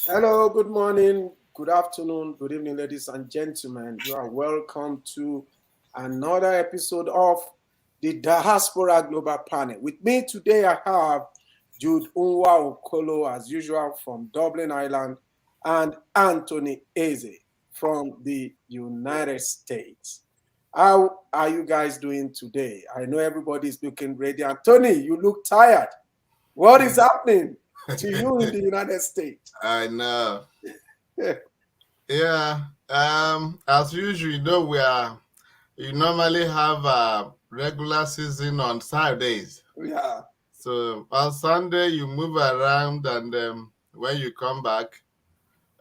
Hello, good morning, good afternoon, good evening, ladies and gentlemen. You are welcome to another episode of the Diaspora Global Panel. With me today, I have Jude Unwa Okolo, as usual, from Dublin, Ireland, and Anthony Eze from the United States. How are you guys doing today? I know everybody's looking ready. Tony, you look tired. What is happening to you in the United States? I know. Yeah. As usual, you normally have a regular season on Saturdays. Yeah. So on Sunday you move around, and when you come back,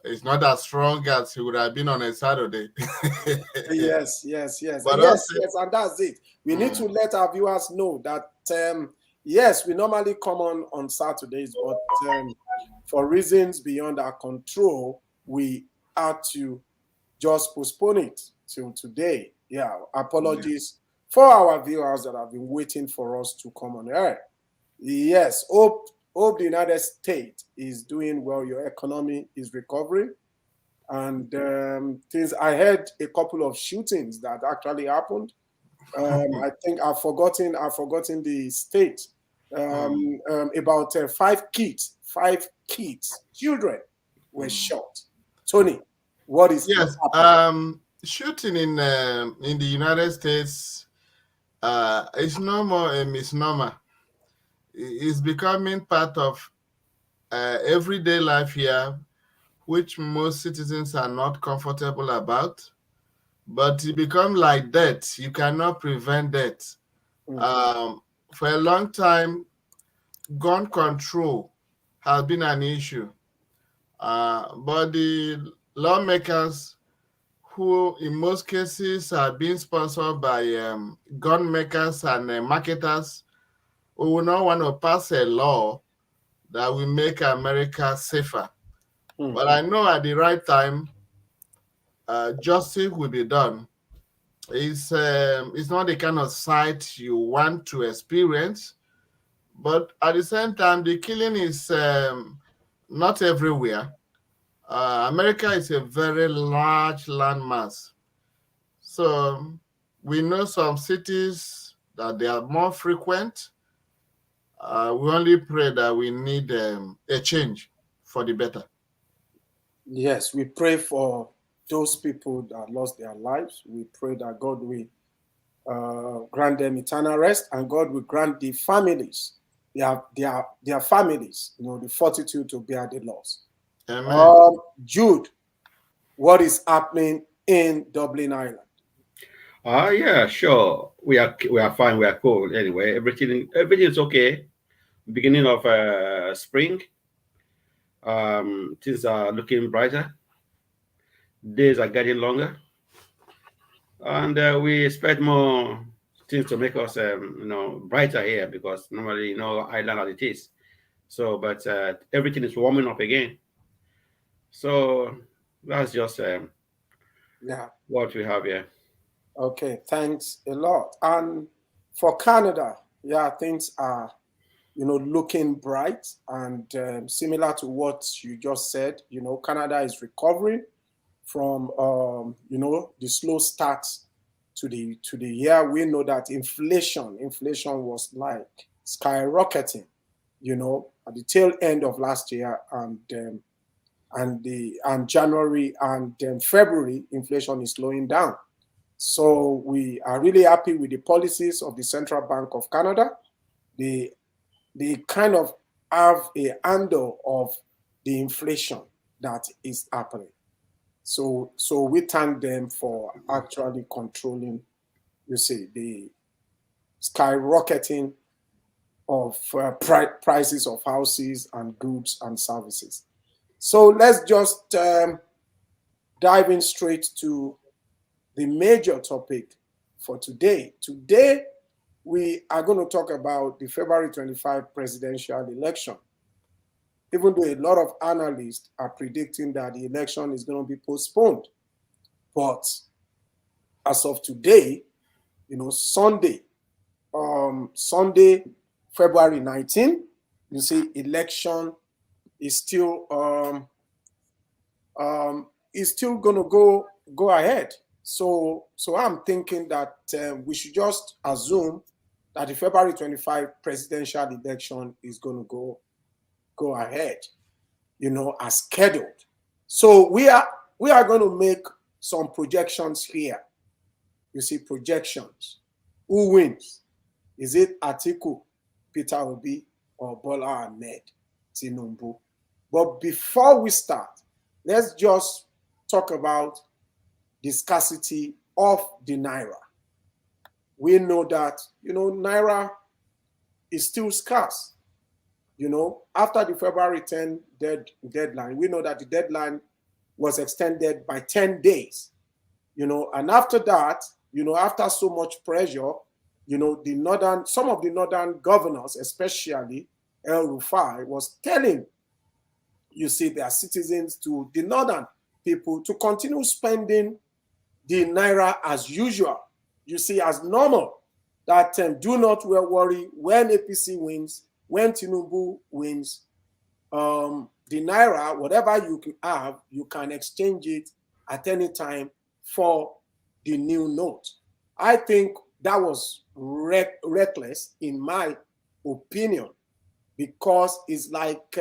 it's not as strong as it would have been on a Saturday. But also, Yes, and that's it. We need to mm, let our viewers know that yes, we normally come on Saturdays, but for reasons beyond our control, we had to just postpone it till today. Yeah, yeah. apologies for our viewers that have been waiting for us to come on air. Yes, hope the United States is doing well. Your economy is recovering. And things I heard a couple of shootings that actually happened. I think I've forgotten the state. Mm, About five kids, children were mm. shot. Tony, what is Yes. happening? Shooting in the United States is no more a misnomer. It's becoming part of everyday life here, which most citizens are not comfortable about. But it become like that. You cannot prevent that. Mhm. Um, for a long time, gun control has been an issue. But the lawmakers, who in most cases are being sponsored by gun makers and marketers, who will not want to pass a law that will make America safer. But Mhm. I know at the right time, justice will be done. It's not the kind of sight you want to experience, but at the same time, the killing is not everywhere. America is a very large landmass, so we know some cities that they are more frequent. We only pray that we need a change for the better. Yes, we pray for those people that lost their lives. We pray that God will grant them eternal rest, and God will grant the families, their families, the fortitude to bear the loss. Amen. Jude, what is happening in Dublin, Ireland? Yeah, sure. We are fine. We are cool. Anyway, everything is okay. Beginning of spring. Things are looking brighter. Days are getting longer, and we expect more things to make us, brighter here because normally, island as it is. So, but everything is warming up again. So that's just Yeah. what we have here. Okay. Thanks a lot. And for Canada, yeah, things are looking bright and similar to what you just said. Canada is recovering from the slow start to the year. We know that inflation was like skyrocketing, at the tail end of last year, and January and February, inflation is slowing down. So we are really happy with the policies of the Central Bank of Canada. They kind of have a handle of the inflation that is happening. So we thank them for actually controlling, the skyrocketing of prices of houses and goods and services. So let's just dive in straight to the major topic for today. Today, we are going to talk about the February 25 presidential election. Even though a lot of analysts are predicting that the election is going to be postponed. But as of today, Sunday, February 19, election is still is still going to go ahead. So I'm thinking that we should just assume that the February 25 presidential election is going to go ahead, as scheduled. So we are going to make some projections here. You see, projections. Who wins? Is it Atiku, Peter Obi, or Bola Ahmed Tinubu? But before we start, let's just talk about the scarcity of the Naira. We know that, Naira is still scarce. After the February 10 deadline, we know that the deadline was extended by 10 days, and after that, after so much pressure, some of the northern governors, especially El Rufai, was telling, their citizens, to the northern people, to continue spending the Naira as usual, as normal, that do not worry when APC wins, when Tinubu wins, the Naira, whatever you have, you can exchange it at any time for the new note. I think that was reckless, in my opinion, because it's like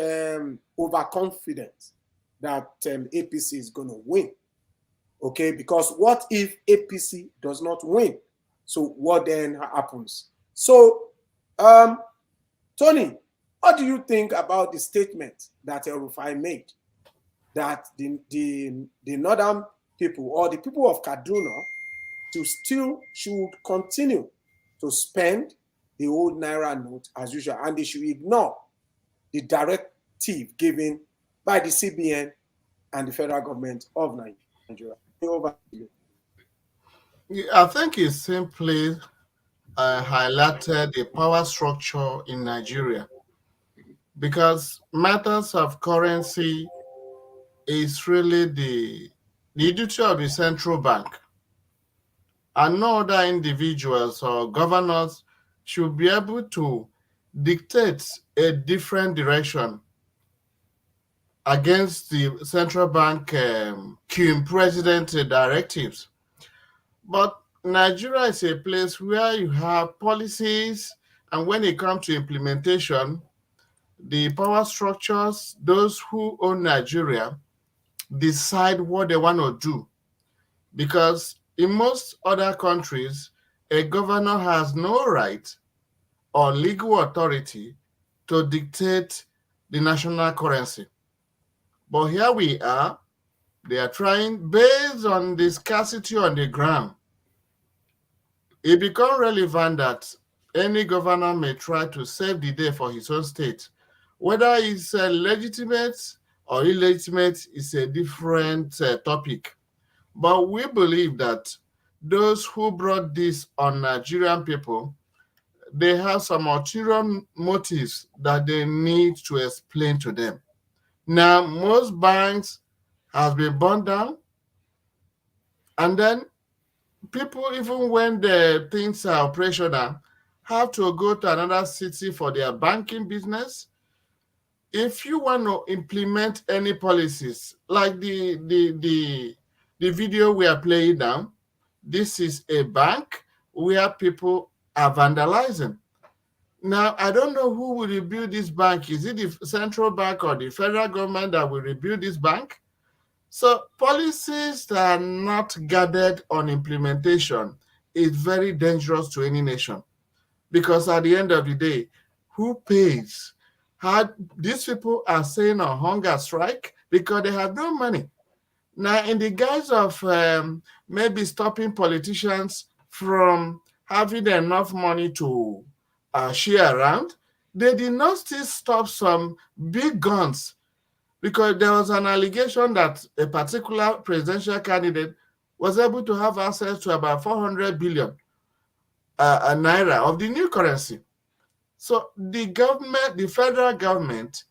overconfidence that APC is going to win. Okay, because what if APC does not win? So what then happens? So, Tony, what do you think about the statement that El Rufai made, that the northern people, or the people of Kaduna, should continue to spend the old Naira note as usual, and they should ignore the directive given by the CBN and the federal government of Nigeria? Over to you. I think it simply highlighted the power structure in Nigeria, because matters of currency is really the duty of the central bank, and no other individuals or governors should be able to dictate a different direction against the central bank QM president directives. But Nigeria is a place where you have policies, and when it comes to implementation, the power structures, those who own Nigeria, decide what they want to do. Because in most other countries, a governor has no right or legal authority to dictate the national currency. But here we are, they are trying, based on the scarcity on the ground, it becomes relevant that any governor may try to save the day for his own state. Whether it's legitimate or illegitimate is a different topic. But we believe that those who brought this on Nigerian people, they have some ulterior motives that they need to explain to them. Now, most banks have been burned down, and then people, even when the things are operational, have to go to another city for their banking business. If you want to implement any policies, like the video we are playing now, this is a bank where people are vandalizing. Now, I don't know who will rebuild this bank. Is it the central bank or the federal government that will rebuild this bank? So policies that are not gathered on implementation is very dangerous to any nation, because at the end of the day, who pays? These people are saying on hunger strike because they have no money. Now, in the guise of maybe stopping politicians from having enough money to share around, they did not still stop some big guns, because there was an allegation that a particular presidential candidate was able to have access to about 400 billion naira of the new currency. So the government, the federal government,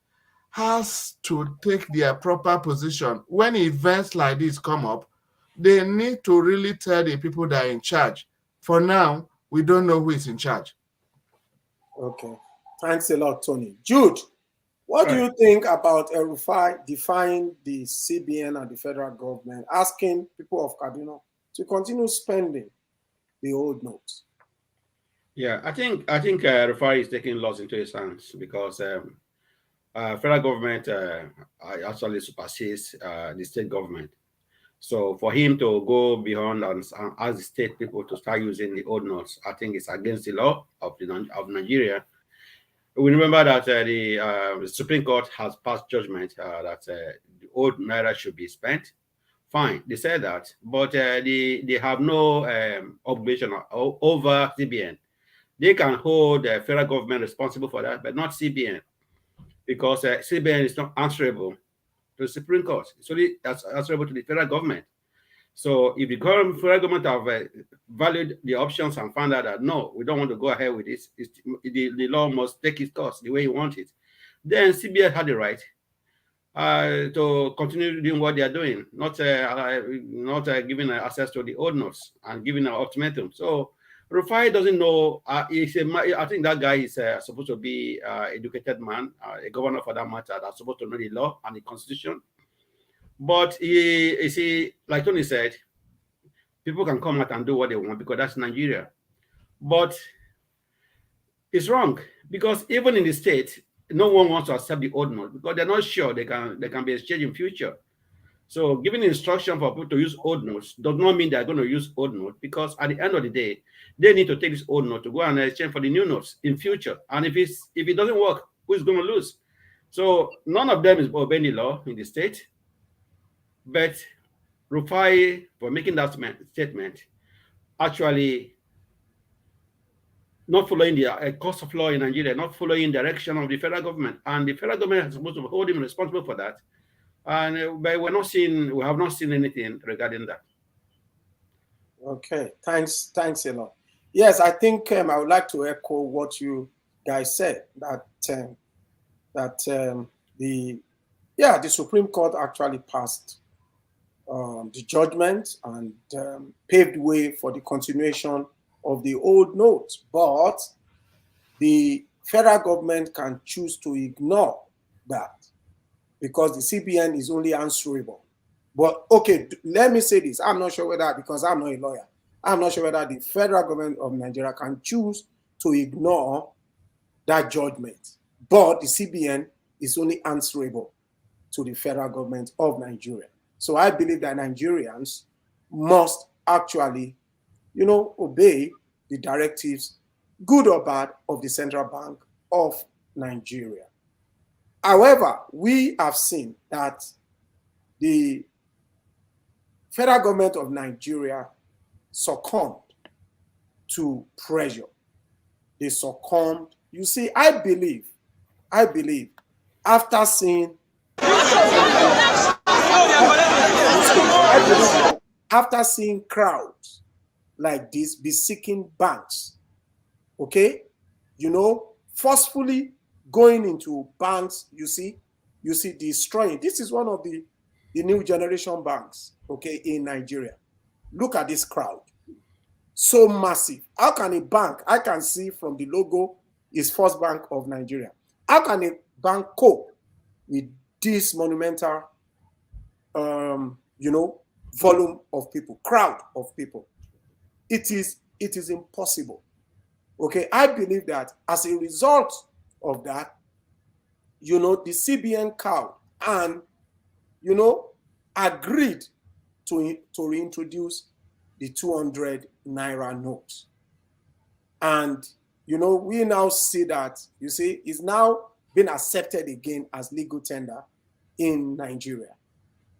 has to take their proper position. When events like this come up, they need to really tell the people that are in charge. For now, we don't know who is in charge. Okay. Thanks a lot, Tony. Jude, What do you think about Rufai defying the CBN and the federal government, asking people of Kaduna to continue spending the old notes? Yeah, I think Rufai is taking laws into his hands because federal government actually supersedes the state government. So for him to go beyond and ask the state people to start using the old notes, I think it's against the law of Nigeria. We remember that the Supreme Court has passed judgment that the old naira should be spent. Fine, they said that, but they have no obligation over CBN. They can hold the federal government responsible for that, but not CBN, because CBN is not answerable to the Supreme Court. It's only answerable to the federal government. So if the federal government have valued the options and found out that no, we don't want to go ahead with this, the law must take its course the way you want it, then CBN had the right to continue doing what they are doing, not giving access to the old notes and giving an ultimatum. So Rufai doesn't know. I think that guy is supposed to be an educated man, a governor for that matter, that's supposed to know the law and the constitution. But you see, like Tony said, people can come out and do what they want because that's Nigeria. But it's wrong because even in the state, no one wants to accept the old note because they're not sure they can be exchanged in future. So giving instruction for people to use old notes does not mean they're going to use old note, because at the end of the day, they need to take this old note to go and exchange for the new notes in future. And if it doesn't work, who's going to lose? So none of them is obeying the law in the state. But Rufai, for making that statement, actually not following the course of law in Nigeria, not following direction of the federal government, and the federal government is supposed to hold him responsible for that. And but we have not seen anything regarding that. Okay, thanks a lot. Yes, I think I would like to echo what you guys said, that the Supreme Court actually passed the judgment and paved way for the continuation of the old notes, but the federal government can choose to ignore that because the CBN is only answerable. But okay, let me say this. I'm not sure whether, because I'm not a lawyer, I'm not sure whether the federal government of Nigeria can choose to ignore that judgment. But the CBN is only answerable to the federal government of Nigeria. So I believe that Nigerians must actually, obey the directives, good or bad, of the Central Bank of Nigeria. However, we have seen that the federal government of Nigeria succumbed to pressure. They succumbed. You see, I believe, after seeing crowds like this besieking banks, okay, forcefully going into banks, you see destroying. This is one of the new generation banks, okay, in Nigeria. Look at this crowd. So massive. How can a bank, I can see from the logo, is First Bank of Nigeria. How can a bank cope with this monumental, volume of people, crowd of people? It is impossible. Okay, I believe that as a result of that, the CBN cow and agreed to reintroduce the 200 naira notes. And we now see that, it's now been accepted again as legal tender in Nigeria.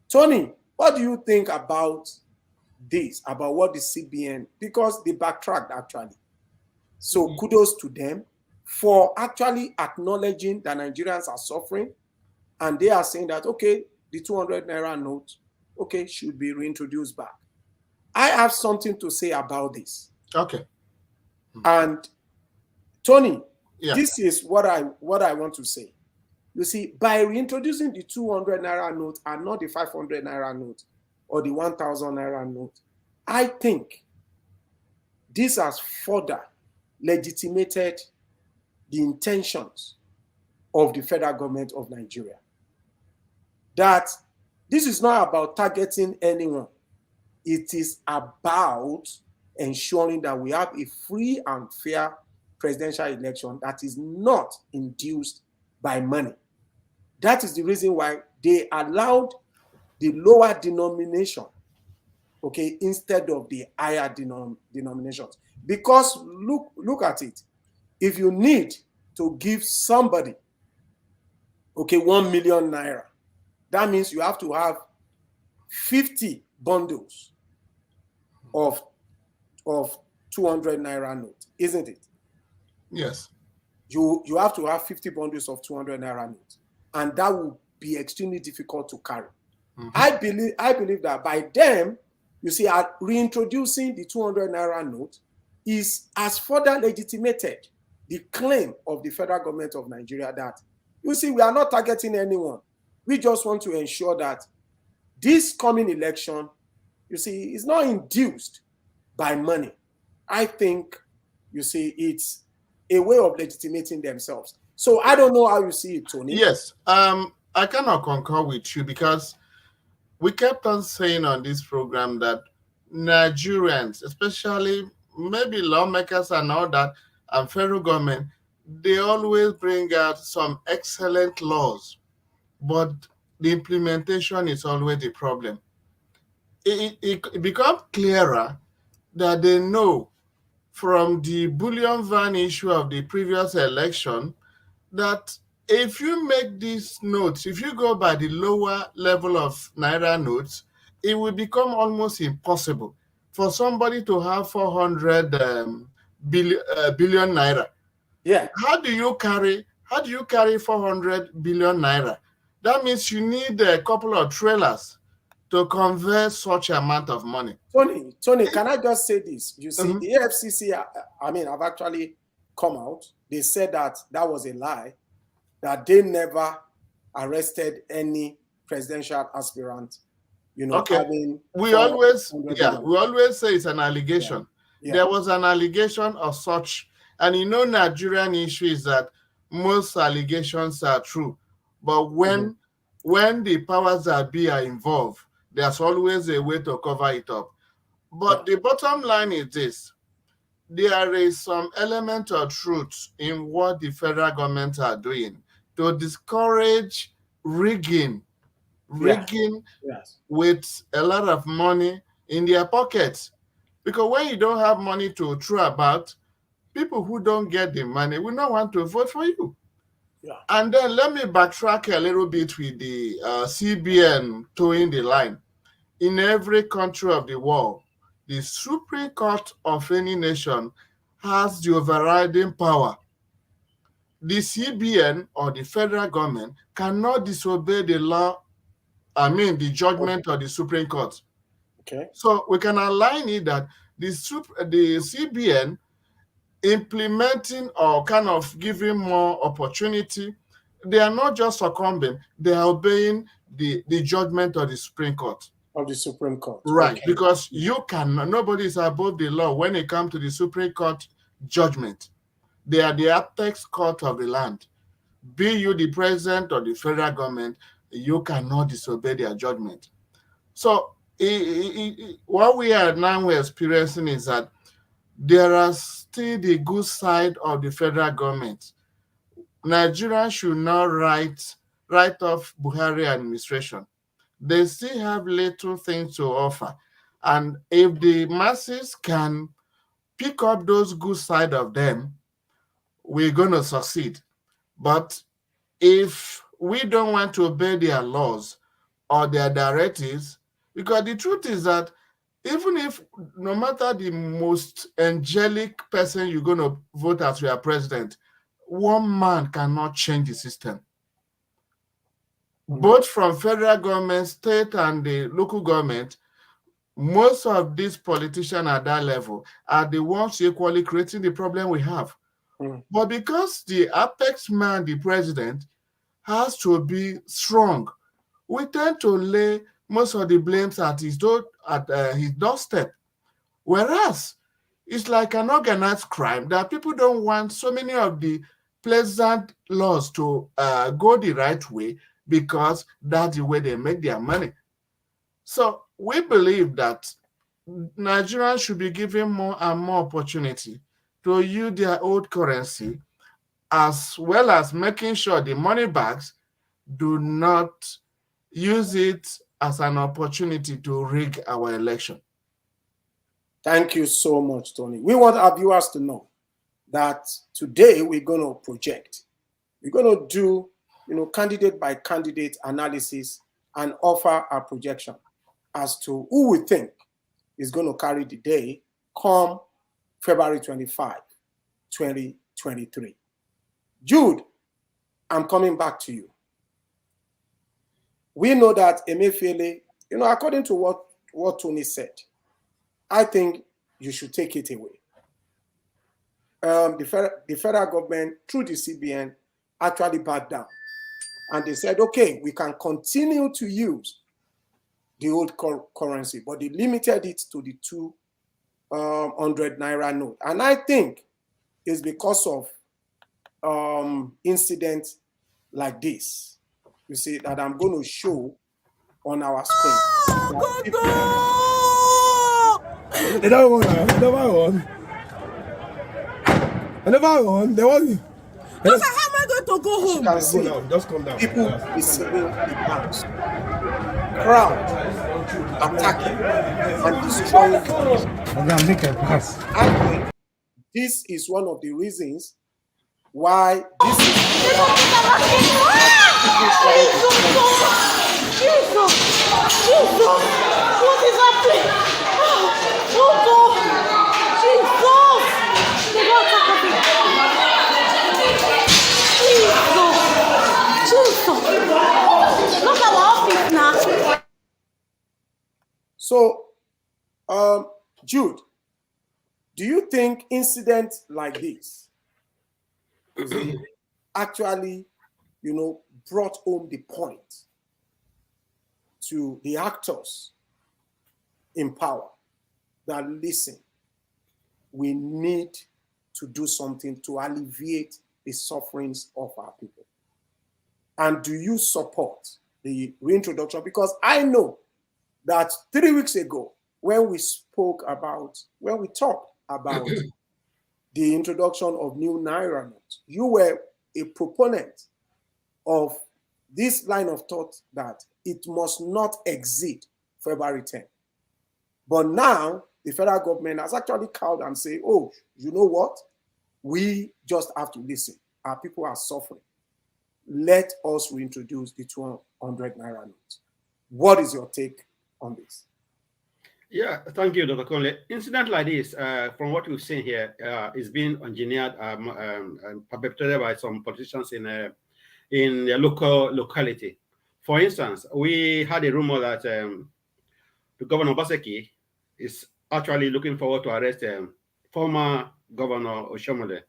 Tony, what do you think about this, about what the CBN, because they backtracked actually. So kudos to them for actually acknowledging that Nigerians are suffering, and they are saying that, okay, the 200 naira note, okay, should be reintroduced back. I have something to say about this. Okay. And Tony, This is what I want to say. You see, by reintroducing the 200 naira note and not the 500 naira note or the 1,000 naira note, I think this has further legitimated the intentions of the federal government of Nigeria. That this is not about targeting anyone. It is about ensuring that we have a free and fair presidential election that is not induced by money. That is the reason why they allowed the lower denomination, okay, instead of the higher denominations. Because look at it. If you need to give somebody, okay, 1 million naira, that means you have to have 50 bundles of 200 naira note, isn't it? Yes. You have to have 50 bundles of 200 naira note, and that will be extremely difficult to carry. Mm-hmm. I believe that by them, you see, reintroducing the 200 naira note has further legitimated the claim of the federal government of Nigeria that, you see, we are not targeting anyone. We just want to ensure that this coming election, you see, is not induced by money. I think, you see, it's a way of legitimating themselves. So I don't know how you see it, Tony. Yes, I cannot concur with you because we kept on saying on this program that Nigerians, especially maybe lawmakers and all that, and federal government, they always bring out some excellent laws, but the implementation is always the problem. It becomes clearer that they know from the bullion van issue of the previous election that if you make these notes, if you go by the lower level of naira notes, it will become almost impossible for somebody to have 400 billion naira. Yeah. How do you carry 400 billion naira? That means you need a couple of trailers to convert such amount of money. Tony, can I just say this? You see, the AFCC, have actually come out. They said that was a lie, that they never arrested any presidential aspirant. You know, okay. We always say it's an allegation. Yeah. There was an allegation of such, and Nigerian issue is that most allegations are true, but when the powers that be are involved, there's always a way to cover it up. But the bottom line is this: there is some element of truth in what the federal government are doing to discourage rigging with a lot of money in their pockets. Because when you don't have money to throw about, people who don't get the money will not want to vote for you. Yeah. And then let me backtrack a little bit with the CBN towing the line. In every country of the world, the Supreme Court of any nation has the overriding power. The CBN or the federal government cannot disobey the law, the judgment of the Supreme Court. Okay. So we can align it that the CBN implementing or kind of giving more opportunity, they are not just succumbing, they are obeying the judgment of the Supreme Court. Of the Supreme Court. Right, okay. Because nobody is above the law when it comes to the Supreme Court judgment. They are the apex court of the land. Be you the president or the federal government, you cannot disobey their judgment. So what we are now experiencing is that there are still the good side of the federal government. Nigeria should not write off Buhari administration. They still have little things to offer. And if the masses can pick up those good side of them, we're going to succeed. But if we don't want to obey their laws or their directives, because the truth is that even if no matter the most angelic person you're going to vote as your president, one man cannot change the system. Both from federal government, state, and the local government, most of these politicians at that level are the ones equally creating the problem we have. But because the apex man, the president, has to be strong, we tend to lay most of the blames at his doorstep. Whereas it's like an organized crime that people don't want so many of the pleasant laws to go the right way, because that's the way they make their money. So we believe that Nigerians should be given more and more opportunity to use their old currency, as well as making sure the money bags do not use it as an opportunity to rig our election. Thank you so much, Tony. We want our viewers to know that today we're going to project. We're going to do, candidate by candidate analysis and offer a projection as to who we think is going to carry the day come February 25, 2023. Jude, I'm coming back to you. We know that Emefiele, according to what Tony said, I think you should take it away. The federal government, through the CBN, actually backed down. And they said, okay, we can continue to use the old currency, but they limited it to the 200 naira note. And I think it's because of incidents like this, you see, that I'm going to show on our screen. They don't want to. They never won. I never won. They won. Just how am I going to go home? You can see, Just come down. people receiving the banks, crowd attacking and destroying. I'm gonna make a pass. I think this is one of the reasons why this is. Jesus! What is happening? Oh God! Jesus! They don't attack us. Jesus! Look at our office now. So, Jude, do you think incidents like this actually, brought home the point to the actors in power that, listen, we need to do something to alleviate the sufferings of our people? And do you support the reintroduction? Because I know that 3 weeks ago, when we talked about the introduction of new Naira notes, you were a proponent of this line of thought that it must not exceed February 10. But now the federal government has actually called and say, oh, you know what? We just have to listen. Our people are suffering. Let us reintroduce the 200 Naira notes. What is your take on this? Yeah, thank you, Dr. Conley. Incident like this, from what we've seen here, is being engineered and perpetrated by some politicians in the locality. For instance, we had a rumor that the Governor Besieged is actually looking forward to arrest former Governor Oshomole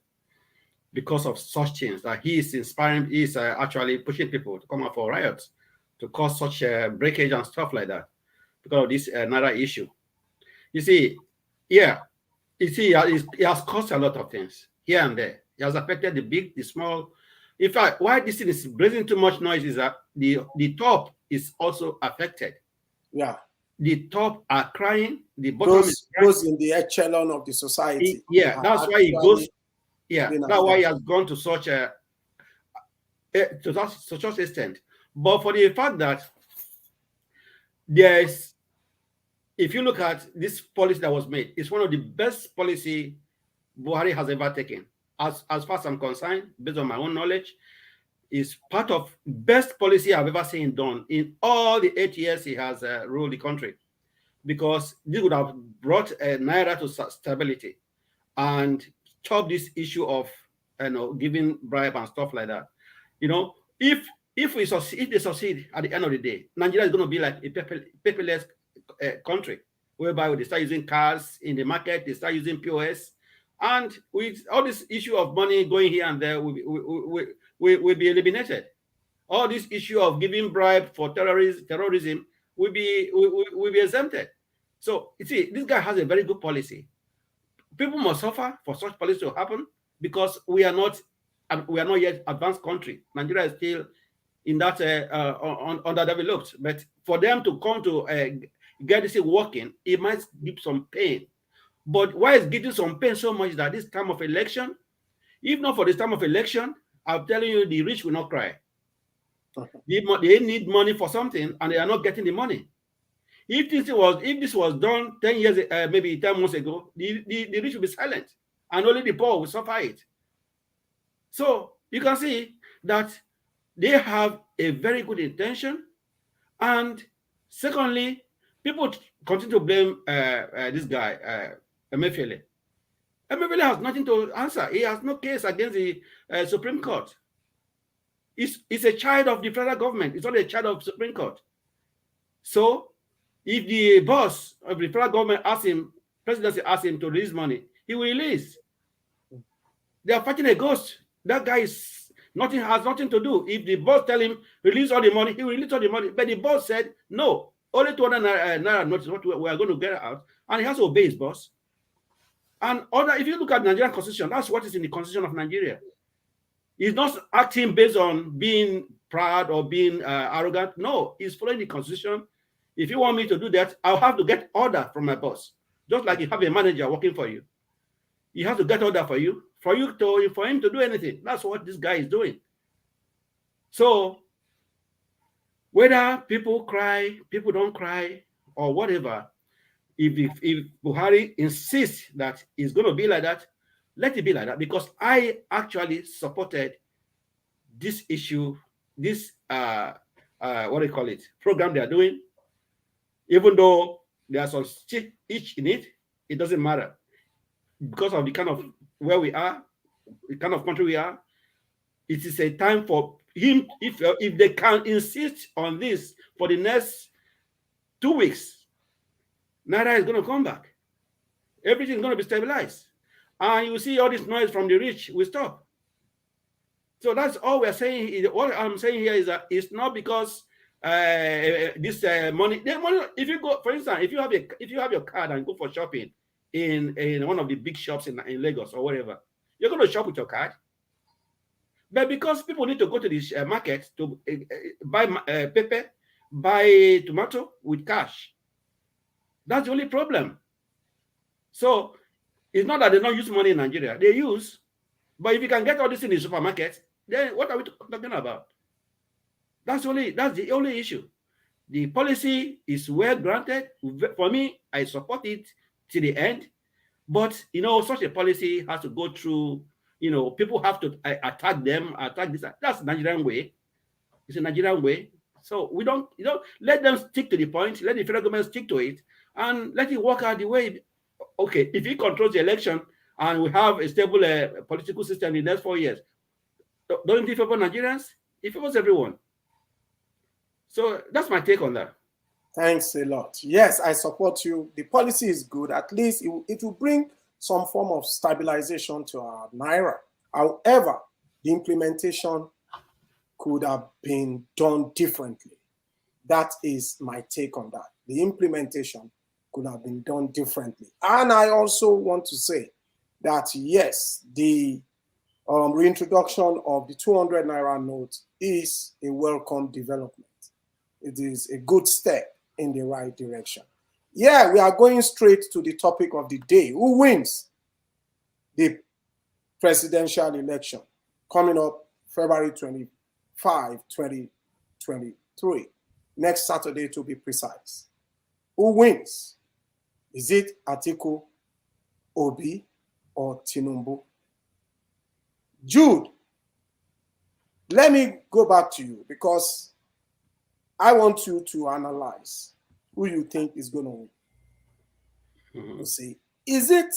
because of such things, that he is inspiring, he is actually pushing people to come out for riots, to cause such breakage and stuff like that, because of this Naira issue. You see, it has caused a lot of things here and there. It has affected the big, the small. In fact, why this thing is raising too much noise is that the top is also affected. Yeah. The top are crying, the bottom is crying. Those in the echelon of the society. That's why it goes. Yeah, that's why it has gone to such extent. But for the fact that there's, if you look at this policy that was made, it's one of the best policy Buhari has ever taken. As far as I'm concerned, based on my own knowledge, is part of best policy I've ever seen done in all the 8 years he has ruled the country, because this would have brought Naira to stability and stop this issue of giving bribe and stuff like that. If they succeed at the end of the day, Nigeria is going to be like a paperless country, whereby they start using cars in the market, they start using POS, and with all this issue of money going here and there will be eliminated. All this issue of giving bribe for terrorism will be exempted. So you see, this guy has a very good policy. People must suffer for such policy to happen because we are not we are not yet advanced country. Nigeria is still in that underdeveloped. But for them to come to get this working, it might give some pain. But why is getting some pain so much that this time of election, if not for this time of election, I'm telling you, the rich will not cry. They need money for something, and they are not getting the money. If this was done 10 years, maybe 10 months ago, the rich will be silent, and only the poor will suffer it. So you can see that they have a very good intention, and secondly, people continue to blame this guy, Emefiele. Emefiele has nothing to answer. He has no case against the Supreme Court. He's a child of the federal government. He's not a child of the Supreme Court. So if the boss of the federal government presidency asks him to release money, he will release. They are fighting a ghost. That guy has nothing to do. If the boss tell him release all the money, he will release all the money. But the boss said no, only 200 naira notice what we are going to get out, and he has to obey his boss. And if you look at the Nigerian constitution, that's what is in the constitution of Nigeria. He's not acting based on being proud or being arrogant. No, he's following the constitution. If you want me to do that, I'll have to get order from my boss. Just like you have a manager working for you. You have to get order for him to do anything. That's what this guy is doing. So whether people cry, people don't cry, or whatever, if Buhari insists that it's going to be like that, let it be like that, because I actually supported this issue, this what do you call it, program they are doing. Even though there are some itch in it, it doesn't matter, because of the kind of where we are, the kind of country we are. It is a time for him, if they can insist on this for the next 2 weeks, Naira is going to come back. Everything is going to be stabilized. And you see all this noise from the rich will stop. So that's all we're saying. What I'm saying here is that it's not because this money. If you go, for instance, if you have your card and go for shopping in one of the big shops in Lagos or whatever, you're going to shop with your card. But because people need to go to the market to buy pepper, buy tomato with cash, that's the only problem. So it's not that they don't use money in Nigeria. They use. But if you can get all this in the supermarket, then what are we talking about? That's the only issue. The policy is well granted. For me, I support it to the end. But, such a policy has to go through, people have to attack this. That's the Nigerian way. It's a Nigerian way. So we don't, let them stick to the point. Let the federal government stick to it and let it work out the way. Okay, if he controls the election and we have a stable political system in the next 4 years, don't it favor Nigerians? It favors everyone. So that's my take on that. Thanks a lot. Yes, I support you. The policy is good. At least it will bring some form of stabilization to our Naira. However, the implementation could have been done differently. That is my take on that. The implementation could have been done differently. And I also want to say that, yes, the reintroduction of the 200 Naira note is a welcome development. It is a good step in the right direction. Yeah, we are going straight to the topic of the day. Who wins the presidential election coming up February 25, 2023? Next Saturday, to be precise. Who wins? Is it Atiku, Obi, or Tinubu? Jude, let me go back to you because I want you to analyze who you think is going to win. You see, is it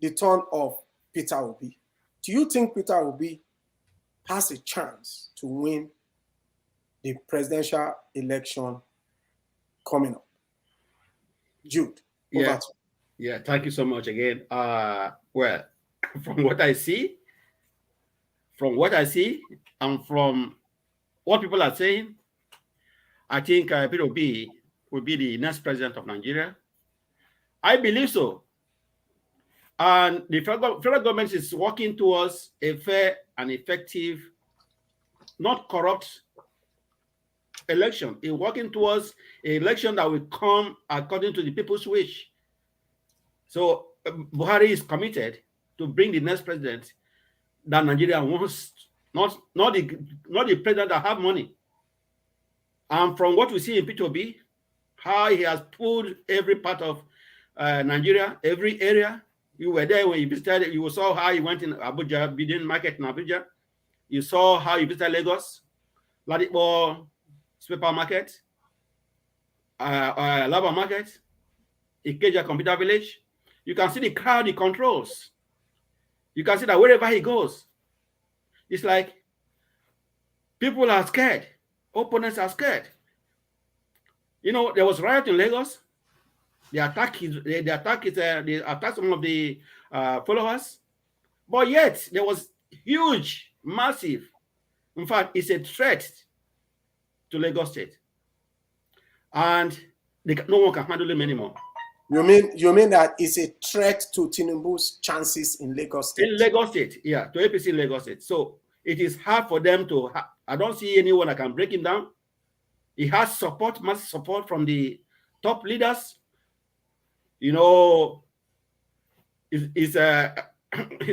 the turn of Peter Obi? Do you think Peter Obi has a chance to win the presidential election coming up? Jude, over to you. Yeah, thank you so much again. Well, from what I see, and from what people are saying, I think Peter Obi will be the next president of Nigeria. I believe so. And the federal government is working towards a fair an effective, not corrupt election. He's working towards an election that will come according to the people's wish. So Buhari is committed to bring the next president that Nigeria wants, not the president that have money. And from what we see in P2B, how he has pulled every part of Nigeria, every area. You were there when you visited. You saw how he went in Abuja, Bidin Market in Abuja. You saw how he visited Lagos, Ladipo Supermarket, Laba Market, Ikeja Computer Village. You can see the crowd he controls. You can see that wherever he goes, it's like people are scared. Opponents are scared. You know, there was riot in Lagos. They attacked some of the followers, but yet there was huge, massive. In fact, it's a threat to Lagos State, and no one can handle him anymore. You mean that it's a threat to Tinubu's chances in Lagos State? In Lagos State, yeah, to APC in Lagos State. So it is hard for them to. I don't see anyone that can break him down. He has support, massive support from the top leaders. You know, his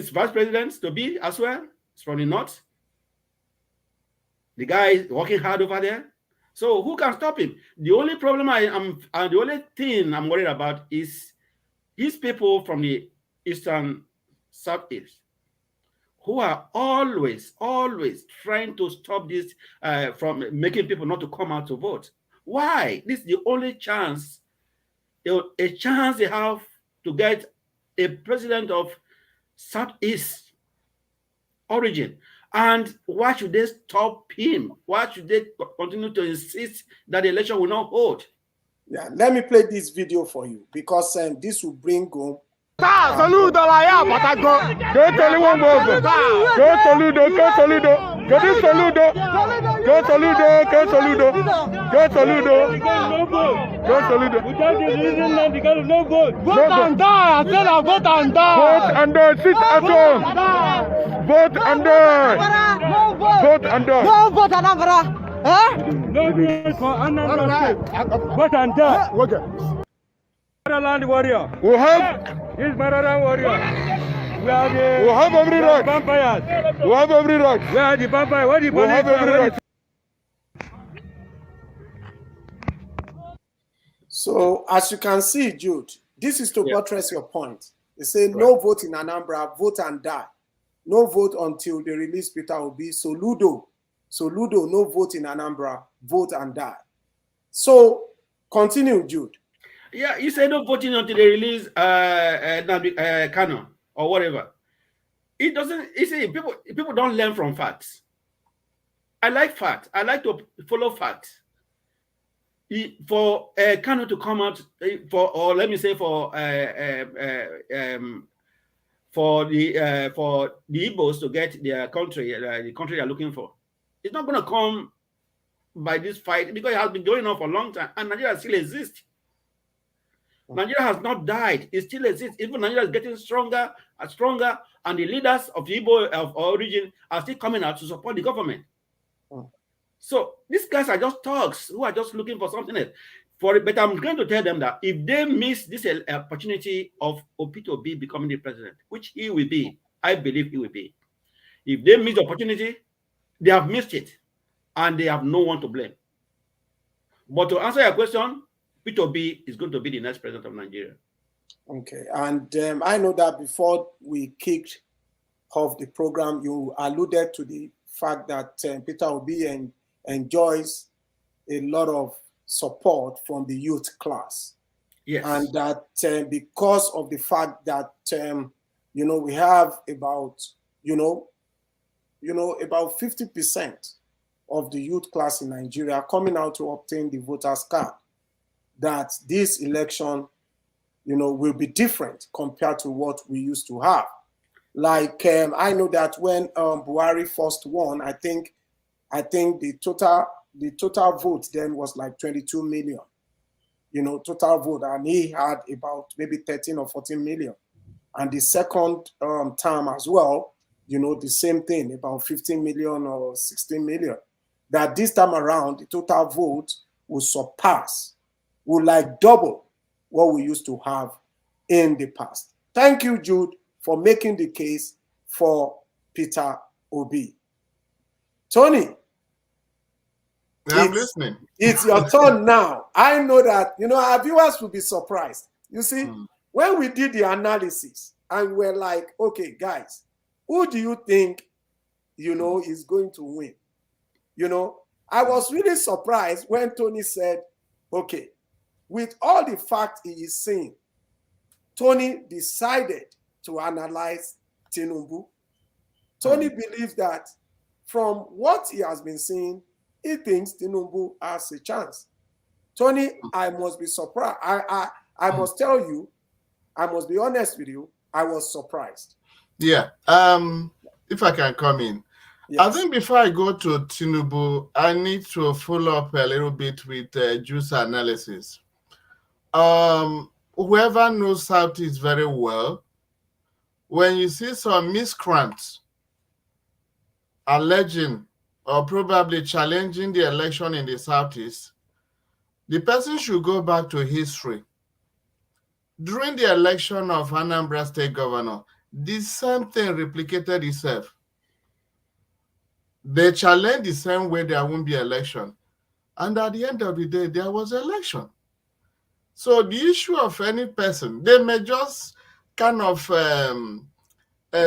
vice president to be as well. It's from the north. The guy is working hard over there. So who can stop him? The only problem the only thing I'm worried about is these people from the eastern southeast who are always trying to stop this from making people not to come out to vote. Why? This is the only chance, a chance they have to get a president of southeast origin. And why should they stop him? Why should they continue to insist that the election will not hold? Yeah, let me play this video for you because this will bring home. Saludo lá, Patagon. Que saludo, moço. Que saludo, que saludo. Que saludo. Que saludo, que saludo. Que saludo. Que saludo. Vote and die. I said vote and die. Vote and die. Sit at home. Vote and die. Vote and die. No vote Anambra. No vote for Anambra. Vote and die. Okay. Land warrior. We have. He's Mararan warrior. We have every right. Vampires. We have every right. We are the vampire. What the police? We have every right. So as you can see, Jude, this is to buttress your point. They say no vote in Anambra, vote and die. No vote until they release Peter Obi. Soludo, no vote in Anambra, vote and die. So continue, Jude. Yeah, you say no voting until they release Kano or whatever. It doesn't. You see, people don't learn from facts. I like facts. I like to follow facts. For Kano to come out or let me say for the Igbos to get their country, the country they're looking for, it's not going to come by this fight because it has been going on for a long time, and Nigeria still exists. Nigeria has not died; it still exists. Even Nigeria is getting stronger and stronger, and the leaders of the Igbo of origin are still coming out to support the government. So these guys are just thugs who are just looking for something else. But I'm going to tell them that if they miss this opportunity of Opito B becoming the president, which he will be, I believe he will be. If they miss the opportunity, they have missed it, and they have no one to blame. But to answer your question, Opito B is going to be the next president of Nigeria. Okay, and I know that before we kicked off the program, you alluded to the fact that Peter Obi enjoys a lot of support from the youth class. Yes. And that because of the fact that, we have about 50% of the youth class in Nigeria coming out to obtain the voter's card, that this election, will be different compared to what we used to have. Like, I know that when Buhari first won, I think the total vote then was like 22 million, total vote, and he had about maybe 13 or 14 million. And the second term as well, the same thing, about 15 million or 16 million, that this time around, the total vote will surpass, will like double what we used to have in the past. Thank you, Jude, for making the case for Peter Obi. Tony, I'm listening. It's your turn now. I know that, our viewers will be surprised. You see, when we did the analysis and we're like, okay, guys, who do you think, is going to win? I was really surprised when Tony said, okay, with all the facts he is seeing, Tony decided to analyze Tinubu. Tony believes that from what he has been seeing, he thinks Tinubu has a chance. Tony, I must be surprised. I must tell you, I must be honest with you, I was surprised. Yeah. If I can come in. Yes. I think before I go to Tinubu, I need to follow up a little bit with Juice analysis. Whoever knows Southeast very well, when you see some miscreants alleging or probably challenging the election in the Southeast, the person should go back to history. During the election of Anambra State Governor, the same thing replicated itself. They challenged the same way there won't be election. And at the end of the day, there was election. So the issue of any person, they may just kind of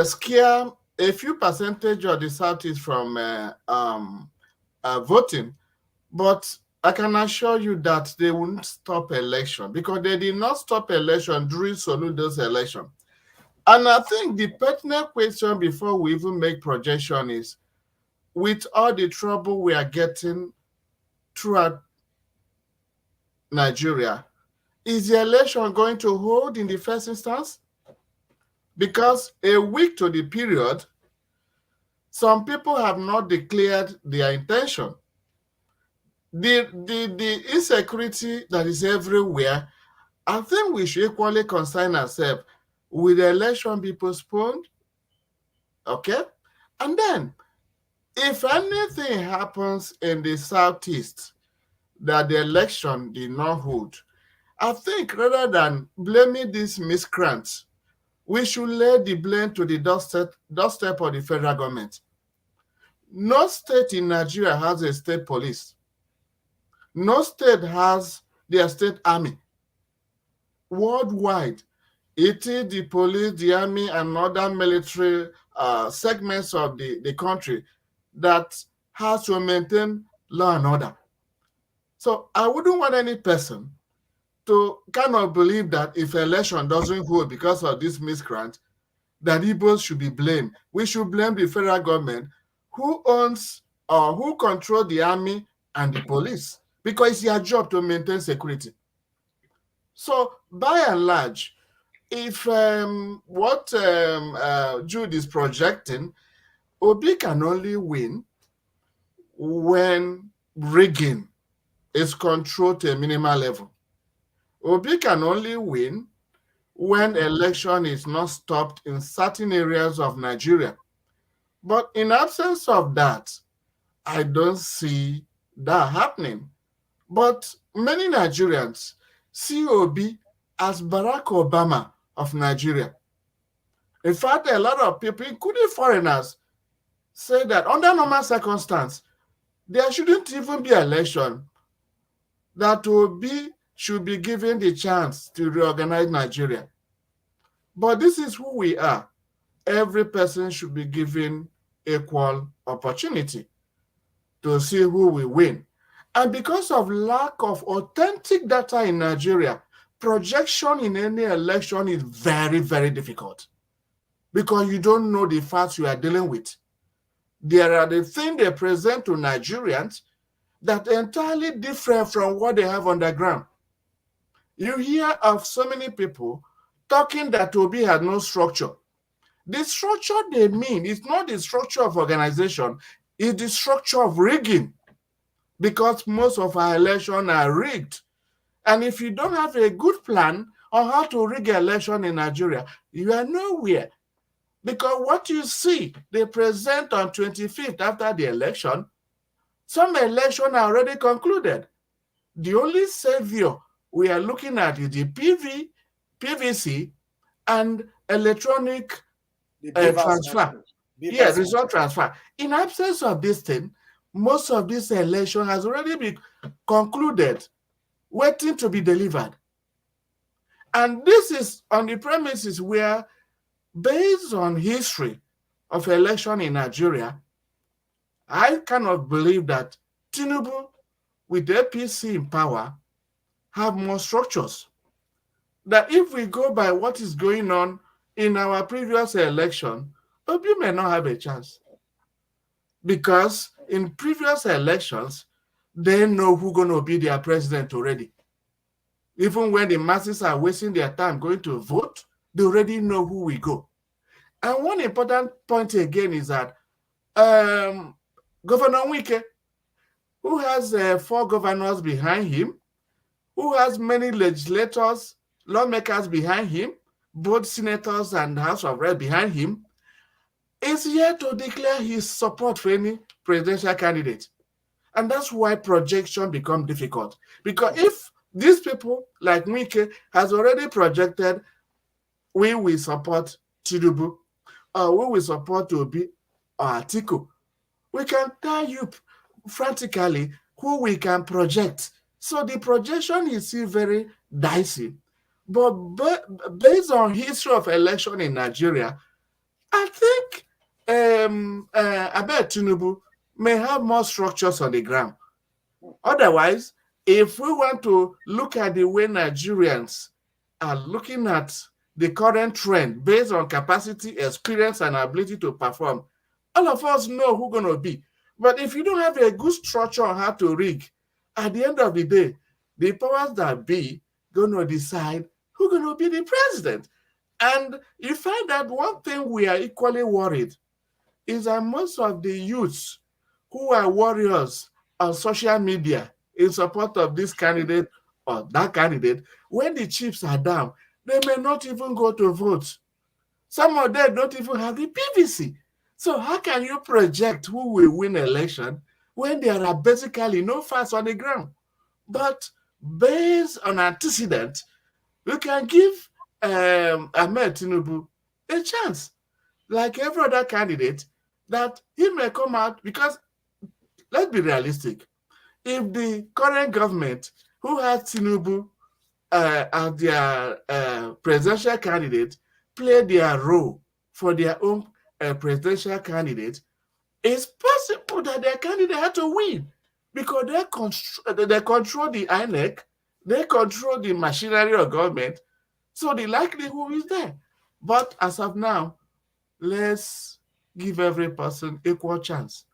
scare a few percentage of the Southeast from voting, but I can assure you that they won't stop election because they did not stop election during Soludo's election. And I think the pertinent question before we even make projection is, with all the trouble we are getting throughout Nigeria, is the election going to hold in the first instance? Because a week to the period, some people have not declared their intention. The insecurity that is everywhere, I think we should equally concern ourselves. Will the election be postponed? Okay? And then, if anything happens in the Southeast that the election did not hold, I think rather than blaming these miscreants, we should lay the blame to the doorstep of the federal government. No state in Nigeria has a state police. No state has their state army. Worldwide, it is the police, the army, and other military segments of the country that has to maintain law and order. So I wouldn't want any person to kind of believe that if election doesn't hold because of this miscreant, that Igbos should be blamed. We should blame the federal government who owns or who controls the army and the police, because it's their job to maintain security. So by and large, if what Jude is projecting, Obi can only win when rigging is controlled to a minimal level. Obi can only win when election is not stopped in certain areas of Nigeria. But in absence of that, I don't see that happening. But many Nigerians see Obi as Barack Obama of Nigeria. In fact, a lot of people, including foreigners, say that under normal circumstances, there shouldn't even be election, that Obi should be given the chance to reorganize Nigeria. But this is who we are. Every person should be given equal opportunity to see who will win. And because of lack of authentic data in Nigeria, projection in any election is very, very difficult because you don't know the facts you are dealing with. There are the things they present to Nigerians that are entirely different from what they have on the ground. You hear of so many people talking that Obi had no structure. The structure they mean is not the structure of organization, it's the structure of rigging, because most of our elections are rigged. And if you don't have a good plan on how to rig an election in Nigeria, you are nowhere. Because what you see, they present on 25th after the election, some election are already concluded. The only savior we are looking at is the PVC and electronic transfer. Yeah, result transfer. In absence of this thing, most of this election has already been concluded, waiting to be delivered. And this is on the premises where, based on history of election in Nigeria, I cannot believe that Tinubu, with APC in power, have more structures. That if we go by what is going on in our previous election, Obi may not have a chance. Because in previous elections, they know who's going to be their president already. Even when the masses are wasting their time going to vote, they already know who will go. And one important point again is that Governor Wike, who has 4 governors behind him, who has many legislators, lawmakers behind him, both senators and House of Reps behind him, is yet to declare his support for any presidential candidate. And that's why projection becomes difficult. Because if these people, like Wike, has already projected, we will support Tinubu, or we will support Obi or Atiku, we can tell you frantically who we can project. So the projection is still very dicey. But based on history of election in Nigeria, I think I bet Tinubu may have more structures on the ground. Otherwise, if we want to look at the way Nigerians are looking at the current trend based on capacity, experience, and ability to perform, all of us know who's going to be. But if you don't have a good structure on how to rig, at the end of the day, the powers that be going to decide who's going to be the president. And you find that one thing we are equally worried is that most of the youths who are warriors on social media in support of this candidate or that candidate, when the chips are down, they may not even go to vote. Some of them don't even have the PVC. So how can you project who will win election when there are basically no facts on the ground? But based on antecedent, we can give Ahmed Tinubu a chance, like every other candidate, that he may come out, because let's be realistic. If the current government, who has Tinubu as their presidential candidate, play their role for their own presidential candidate, it's possible that their candidate had to win, because they control the INEC, they control the machinery of government, so the likelihood is there. But as of now, let's give every person equal chance.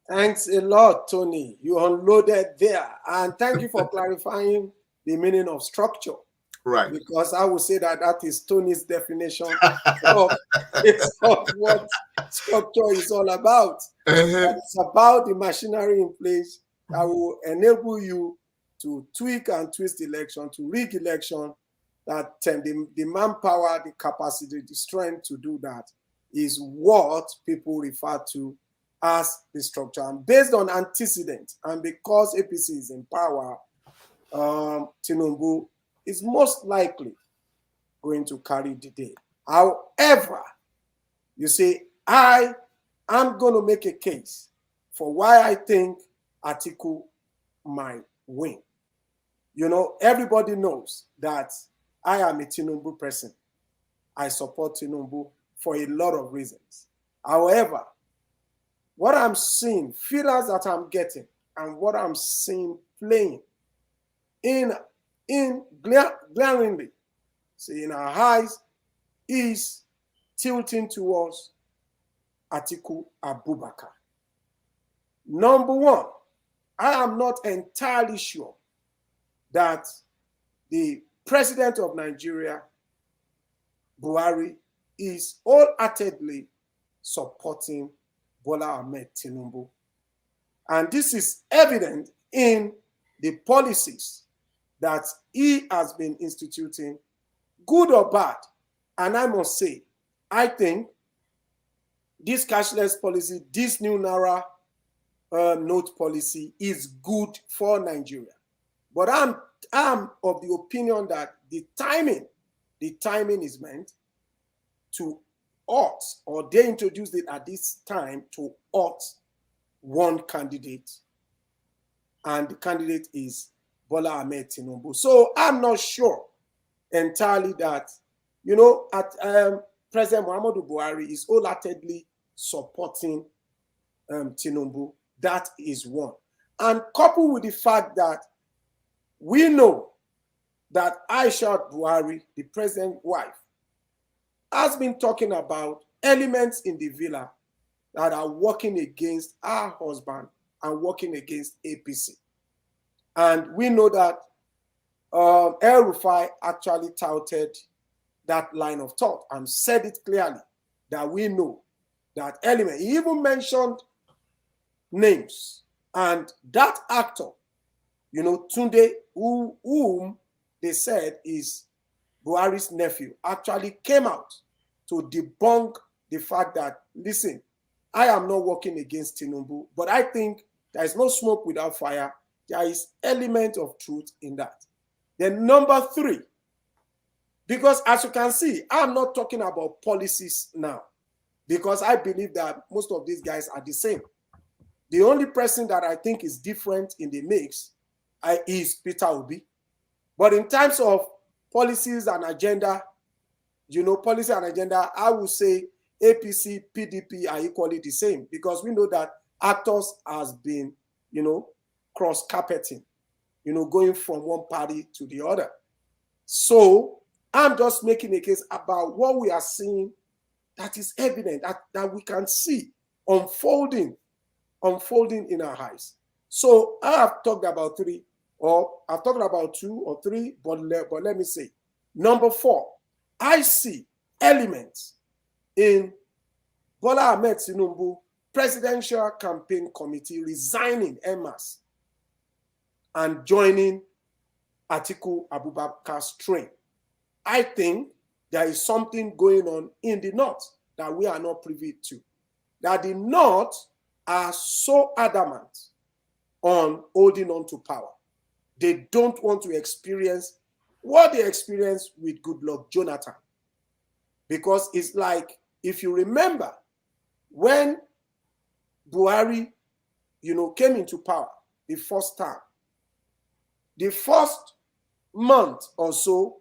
Thanks a lot, Tony. You unloaded there. And thank you for clarifying the meaning of structure. Right. Because I would say that that is Tony's definition of what structure is all about. It's about the machinery in place that will enable you to tweak and twist election, to rig election, that the manpower, the capacity, the strength to do that is what people refer to as the structure. And based on antecedent, and because APC is in power, Tinubu is most likely going to carry the day. However, you see, I am going to make a case for why I think Atiku might win. You know, everybody knows that I am a Tinubu person. I support Tinubu for a lot of reasons. However, what I'm seeing, feelers that I'm getting, and what I'm seeing playing glaringly, see, in our eyes, is tilting towards Atiku Abubakar. Number one, I am not entirely sure that the president of Nigeria, Buhari, is wholeheartedly supporting Bola Ahmed Tinubu. And this is evident in the policies that he has been instituting, good or bad. And I must say, I think this cashless policy, this new Naira note policy is good for Nigeria. But I'm of the opinion that the timing is meant to ought, or they introduced it at this time to ought one candidate, and the candidate is Bola Ahmed Tinubu. So I'm not sure entirely that, President Muhammadu Buhari is wholeheartedly supporting Tinubu. That is one. And coupled with the fact that we know that Aisha Buhari, the president's wife, has been talking about elements in the villa that are working against her husband and working against APC. And we know that El Rufai actually touted that line of thought and said it clearly, that we know that element. He even mentioned names. And that actor, Tunde, whom they said is Buhari's nephew, actually came out to debunk the fact that, listen, I am not working against Tinubu, but I think there is no smoke without fire. There is element of truth in that. Then number 3, because as you can see, I'm not talking about policies now, because I believe that most of these guys are the same. The only person that I think is different in the mix is Peter Obi. But in terms of policies and agenda, policy and agenda, I would say APC, PDP are equally the same, because we know that actors has been, cross-carpeting, going from one party to the other. So I'm just making a case about what we are seeing that is evident, that we can see unfolding in our eyes. So I have talked about 3, or I've talked about 2 or 3, but let me say, number 4, I see elements in Bola Ahmed Tinubu Presidential Campaign Committee resigning en masse and joining Atiku Abubakar's train. I think there is something going on in the North that we are not privy to. That the North are so adamant on holding on to power. They don't want to experience what they experienced with Goodluck Jonathan. Because it's like, if you remember, when Buhari, came into power the first time, the first month or so,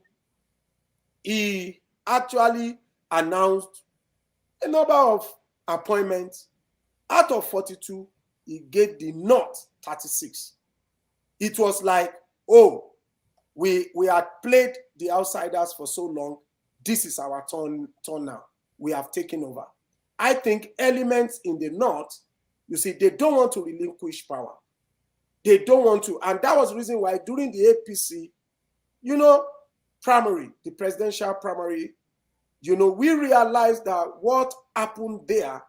he actually announced a number of appointments. Out of 42, he gave the North 36. It was like, oh, we had played the outsiders for so long. This is our turn now. We have taken over. I think elements in the North, you see, they don't want to relinquish power. They don't want to. And that was the reason why during the APC, primary, the presidential primary, we realized that what happened there,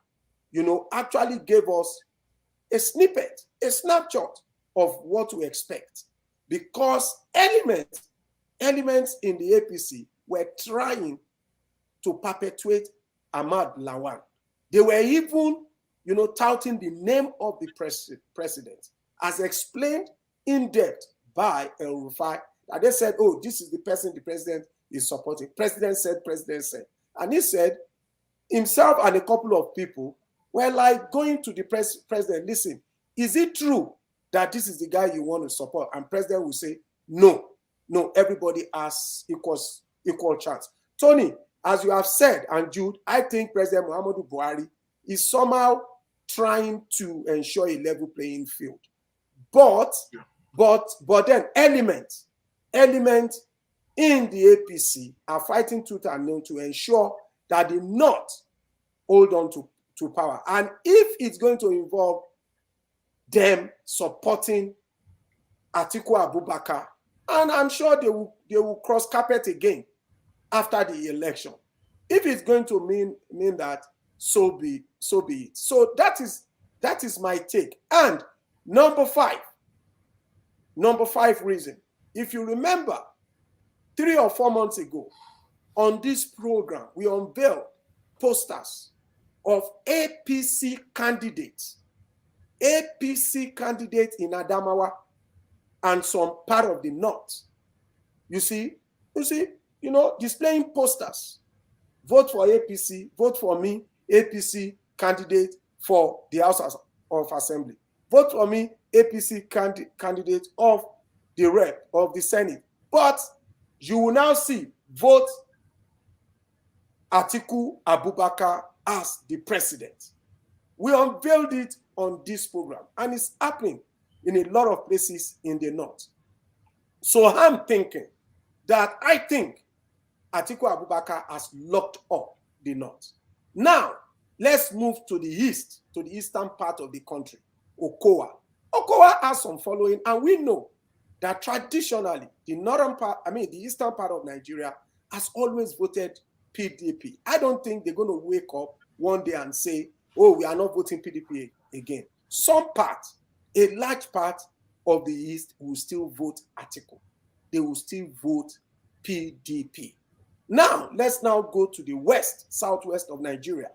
actually gave us a snippet, a snapshot of what to expect. Because elements in the APC were trying to perpetuate Ahmad Lawan. They were even, touting the name of the president, as explained in depth by El Rufai, that they said, oh, this is the person the president is supporting. President said. And he said himself and a couple of people were like going to the president, listen, is it true that this is the guy you want to support? And president will say, no, everybody has equal chance. Tony, as you have said, and Jude, I think President Muhammadu Buhari is somehow trying to ensure a level playing field. But then elements in the APC are fighting tooth and nail to ensure that they not hold on to power. And if it's going to involve them supporting Atiku Abubakar, and I'm sure they will cross carpet again after the election. If it's going to mean that, so be it. So that is my take. And number 5 reason. If you remember, 3 or 4 months ago, on this program, we unveiled posters of APC candidates in Adamawa and some part of the north. You see, displaying posters. Vote for APC, vote for me, APC candidate for the House of Assembly. Vote for me, APC candidate of the rep of the Senate. But you will now see vote Atiku Abubakar as the president. We unveiled it on this program, and it's happening in a lot of places in the north. So I'm thinking that Atiku Abubakar has locked up the north. Now, let's move to the east, to the eastern part of the country, Okowa. Okowa has some following, and we know that traditionally, the eastern part of Nigeria has always voted PDP. I don't think they're going to wake up one day and say, oh, we are not voting PDP again. Some part, a large part of the East will still vote Atiku. They will still vote PDP. Now, let's now go to the west, southwest of Nigeria.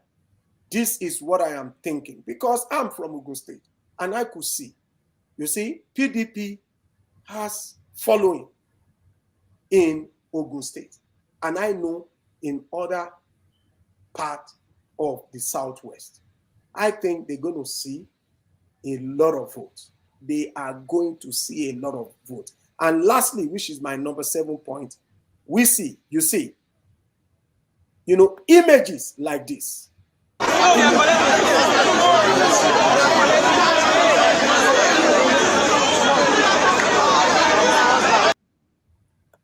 This is what I am thinking, because I'm from Ogun State, and I could see, you see, PDP has following in Ogun State, and I know in other parts of the southwest. I think they're going to see a lot of votes. They are going to see a lot of votes. And lastly, which is my number 7 point, images like this.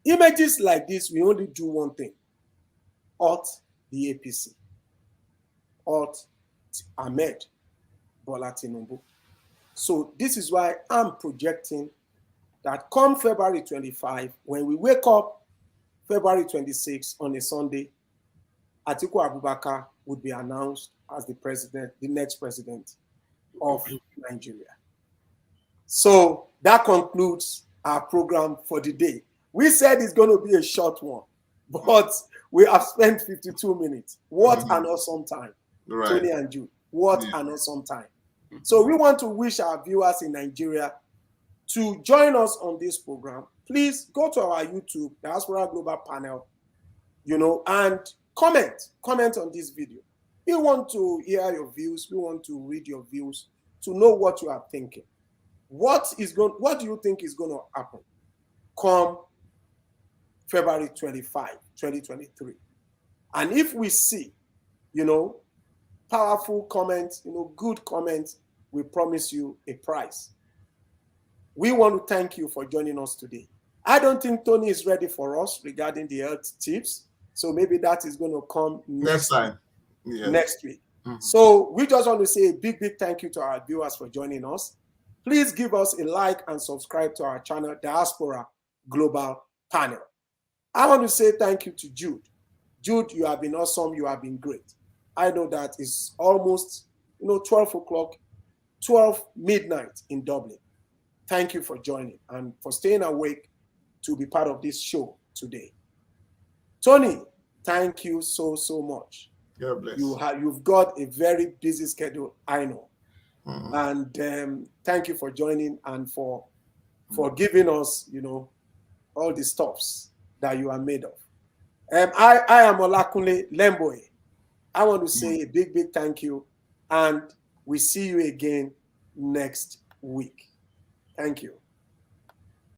Images like this, we only do one thing: hurt the APC, hurt Ahmed Bola Tinubu. So this is why I'm projecting that come February 25, when we wake up February 26 on a Sunday, Atiku Abubakar would be announced as the next president of Nigeria. So that concludes our program for the day. We said it's going to be a short one, but we have spent 52 minutes. What an awesome time, right. Tony and Jude. What an awesome time. So we want to wish our viewers in Nigeria to join us on this program. Please go to our YouTube, Diaspora Global Panel, and comment on this video. We want to hear your views. We want to read your views to know what you are thinking. What do you think is going to happen come February 25, 2023? And if we see, powerful comments, good comments, we promise you a prize. We want to thank you for joining us today. I don't think Tony is ready for us regarding the health tips. So maybe that is going to come next time. Yeah. Next week. Mm-hmm. So we just want to say a big thank you to our viewers for joining us. Please give us a like and subscribe to our channel, Diaspora Global Panel. I want to say thank you to Jude. Jude, you have been awesome. You have been great. I know that it's almost 12 midnight in Dublin. Thank you for joining and for staying awake to be part of this show today. Tony, thank you so much. God bless. You've got a very busy schedule, I know. Mm-hmm. And thank you for joining and for giving us, all the stuffs that you are made of. I am Olakunle Lemboy. I want to say a big thank you, and we see you again next week. Thank you.